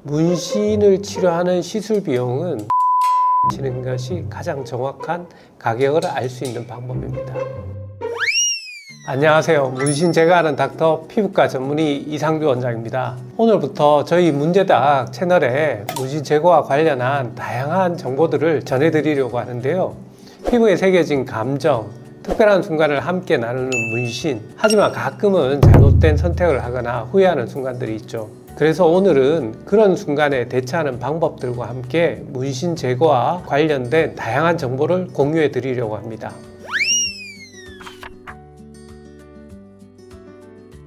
문신을 치료하는 시술 비용은 치는 것이 가장 정확한 가격을 알 수 있는 방법입니다. 안녕하세요. 문신 제거하는 닥터 피부과 전문의 이상주 원장입니다. 오늘부터 저희 문제닥 채널에 문신 제거와 관련한 다양한 정보들을 전해드리려고 하는데요. 피부에 새겨진 감정, 특별한 순간을 함께 나누는 문신. 하지만 가끔은 잘못된 선택을 하거나 후회하는 순간들이 있죠. 그래서 오늘은 그런 순간에 대처하는 방법들과 함께 문신 제거와 관련된 다양한 정보를 공유해 드리려고 합니다.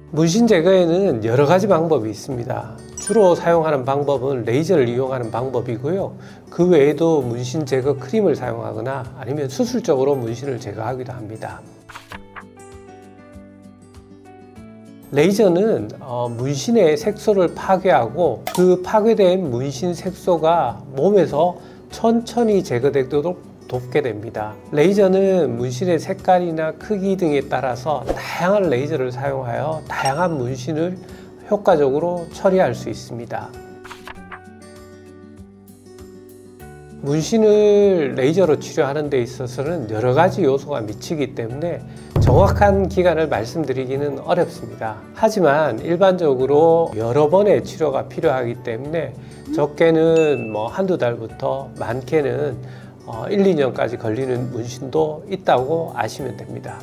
문신 제거에는 여러 가지 방법이 있습니다. 주로 사용하는 방법은 레이저를 이용하는 방법이고요. 그 외에도 문신 제거 크림을 사용하거나 아니면 수술적으로 문신을 제거하기도 합니다. 레이저는 문신의 색소를 파괴하고 그 파괴된 문신 색소가 몸에서 천천히 제거되도록 돕게 됩니다. 레이저는 문신의 색깔이나 크기 등에 따라서 다양한 레이저를 사용하여 다양한 문신을 효과적으로 처리할 수 있습니다. 문신을 레이저로 치료하는 데 있어서는 여러 가지 요소가 미치기 때문에 정확한 기간을 말씀드리기는 어렵습니다. 하지만 일반적으로 여러 번의 치료가 필요하기 때문에 적게는 한두 달부터 많게는 1, 2년까지 걸리는 문신도 있다고 아시면 됩니다.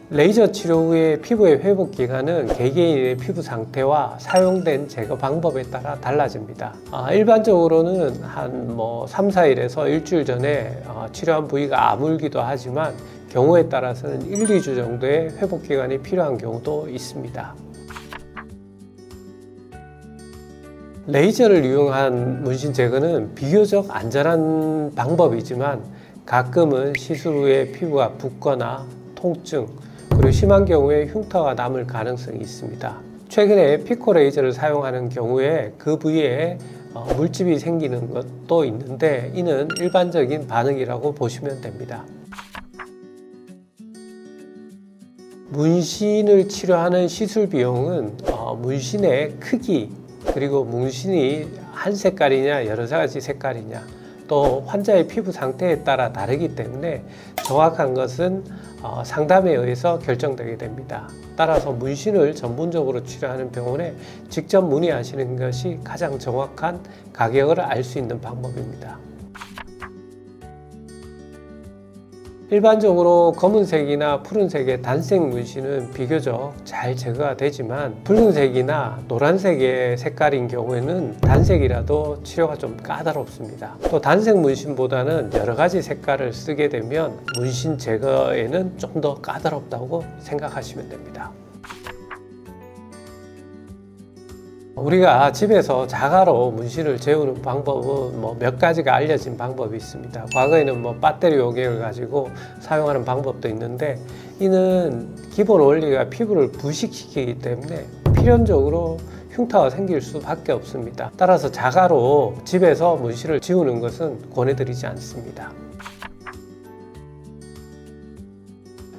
레이저 치료 후에 피부의 회복 기간은 개개인의 피부 상태와 사용된 제거 방법에 따라 달라집니다. 일반적으로는 한 3, 4일에서 일주일 전에 치료한 부위가 아물기도 하지만 경우에 따라서는 1, 2주 정도의 회복 기간이 필요한 경우도 있습니다. 레이저를 이용한 문신 제거는 비교적 안전한 방법이지만 가끔은 시술 후에 피부가 붓거나 통증, 그리고 심한 경우에 흉터가 남을 가능성이 있습니다. 최근에 피코 레이저를 사용하는 경우에 그 부위에 물집이 생기는 것도 있는데 이는 일반적인 반응이라고 보시면 됩니다. 문신을 치료하는 시술 비용은 문신의 크기, 그리고 문신이 한 색깔이냐 여러 가지 색깔이냐 또 환자의 피부 상태에 따라 다르기 때문에 정확한 것은 상담에 의해서 결정되게 됩니다. 따라서 문신을 전문적으로 치료하는 병원에 직접 문의하시는 것이 가장 정확한 가격을 알 수 있는 방법입니다. 일반적으로 검은색이나 푸른색의 단색 문신은 비교적 잘 제거가 되지만 붉은색이나 노란색의 색깔인 경우에는 단색이라도 치료가 좀 까다롭습니다. 또 단색 문신보다는 여러 가지 색깔을 쓰게 되면 문신 제거에는 좀 더 까다롭다고 생각하시면 됩니다. 우리가 집에서 자가로 문신을 재우는 방법은 몇 가지가 알려진 방법이 있습니다. 과거에는 배터리 요격을 가지고 사용하는 방법도 있는데 이는 기본 원리가 피부를 부식시키기 때문에 필연적으로 흉터가 생길 수밖에 없습니다. 따라서 자가로 집에서 문신을 지우는 것은 권해드리지 않습니다.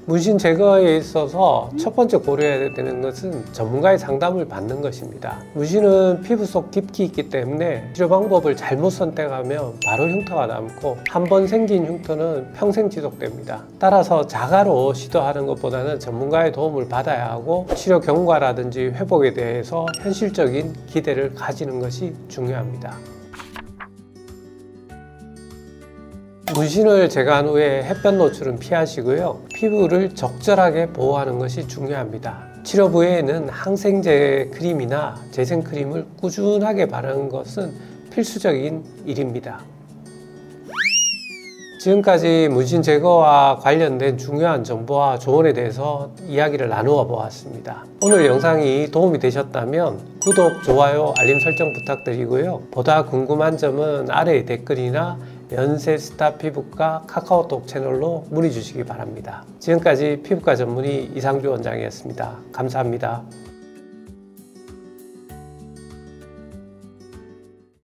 문신 제거에 있어서 첫 번째 고려해야 되는 것은 전문가의 상담을 받는 것입니다. 문신은 피부 속 깊이 있기 때문에 치료 방법을 잘못 선택하면 바로 흉터가 남고 한 번 생긴 흉터는 평생 지속됩니다. 따라서 자가로 시도하는 것보다는 전문가의 도움을 받아야 하고 치료 경과라든지 회복에 대해서 현실적인 기대를 가지는 것이 중요합니다. 문신을 제거한 후에 햇볕 노출은 피하시고요. 피부를 적절하게 보호하는 것이 중요합니다. 치료 후에는 항생제 크림이나 재생 크림을 꾸준하게 바르는 것은 필수적인 일입니다. 지금까지 문신 제거와 관련된 중요한 정보와 조언에 대해서 이야기를 나누어 보았습니다. 오늘 영상이 도움이 되셨다면 구독, 좋아요, 알림 설정 부탁드리고요. 보다 궁금한 점은 아래 댓글이나 연세스타 피부과 카카오톡 채널로 문의 주시기 바랍니다. 지금까지 피부과 전문의 이상주 원장이었습니다. 감사합니다.